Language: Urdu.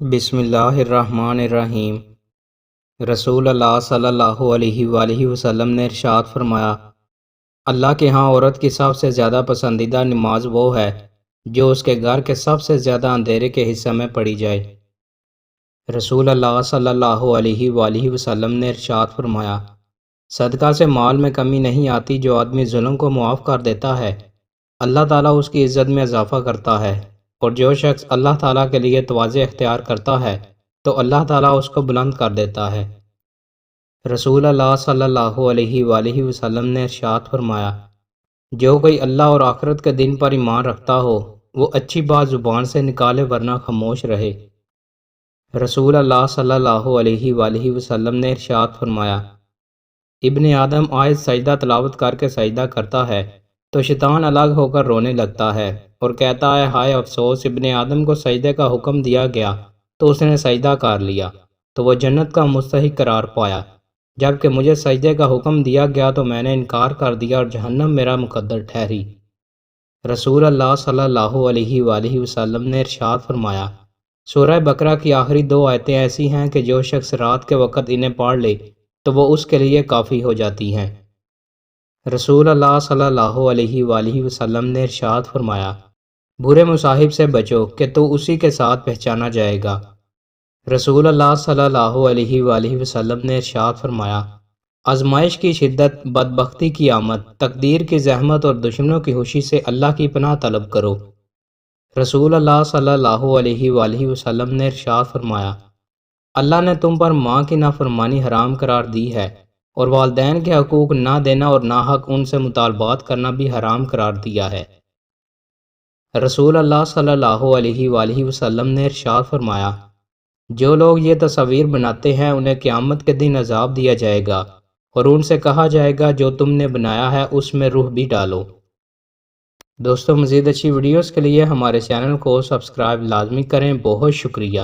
بسم اللہ الرحمن الرحیم۔ رسول اللہ صلی اللہ علیہ وآلہ وسلم نے ارشاد فرمایا، اللہ کے ہاں عورت کی سب سے زیادہ پسندیدہ نماز وہ ہے جو اس کے گھر کے سب سے زیادہ اندھیرے کے حصے میں پڑھی جائے۔ رسول اللہ صلی اللہ علیہ وآلہ وسلم نے ارشاد فرمایا، صدقہ سے مال میں کمی نہیں آتی۔ جو آدمی ظلم کو معاف کر دیتا ہے اللہ تعالیٰ اس کی عزت میں اضافہ کرتا ہے، اور جو شخص اللہ تعالیٰ کے لیے تواضع اختیار کرتا ہے تو اللہ تعالیٰ اس کو بلند کر دیتا ہے۔ رسول اللہ صلی اللہ علیہ وآلہ وسلم نے ارشاد فرمایا، جو کوئی اللہ اور آخرت کے دن پر ایمان رکھتا ہو وہ اچھی بات زبان سے نکالے ورنہ خاموش رہے۔ رسول اللہ صلی اللہ علیہ وآلہ وسلم نے ارشاد فرمایا، ابن آدم آیت سجدہ تلاوت کر کے سجدہ کرتا ہے تو شیطان الگ ہو کر رونے لگتا ہے اور کہتا ہے، ہائے افسوس، ابن آدم کو سجدے کا حکم دیا گیا تو اس نے سجدہ کر لیا تو وہ جنت کا مستحق قرار پایا، جبکہ مجھے سجدے کا حکم دیا گیا تو میں نے انکار کر دیا اور جہنم میرا مقدر ٹھہری۔ رسول اللہ صلی اللہ علیہ وآلہ وسلم نے ارشاد فرمایا، سورہ بقرہ کی آخری 2 آیتیں ایسی ہیں کہ جو شخص رات کے وقت انہیں پڑھ لے تو وہ اس کے لیے کافی ہو جاتی ہیں۔ رسول اللہ صلی اللہ علیہ وآلہ وسلم نے ارشاد فرمایا، برے مصاحب سے بچو کہ تو اسی کے ساتھ پہچانا جائے گا۔ رسول اللہ صلی اللہ علیہ وآلہ وسلم نے ارشاد فرمایا، آزمائش کی شدت، بدبختی کی آمد، تقدیر کی زحمت اور دشمنوں کی خوشی سے اللہ کی پناہ طلب کرو۔ رسول اللہ صلی اللہ علیہ وآلہ وسلم نے ارشاد فرمایا، اللہ نے تم پر ماں کی نافرمانی حرام قرار دی ہے اور والدین کے حقوق نہ دینا اور ناحق ان سے مطالبات کرنا بھی حرام قرار دیا ہے۔ رسول اللہ صلی اللہ علیہ وآلہ وسلم نے ارشاد فرمایا، جو لوگ یہ تصاویر بناتے ہیں انہیں قیامت کے دن عذاب دیا جائے گا اور ان سے کہا جائے گا جو تم نے بنایا ہے اس میں روح بھی ڈالو۔ دوستو، مزید اچھی ویڈیوز کے لیے ہمارے چینل کو سبسکرائب لازمی کریں۔ بہت شکریہ۔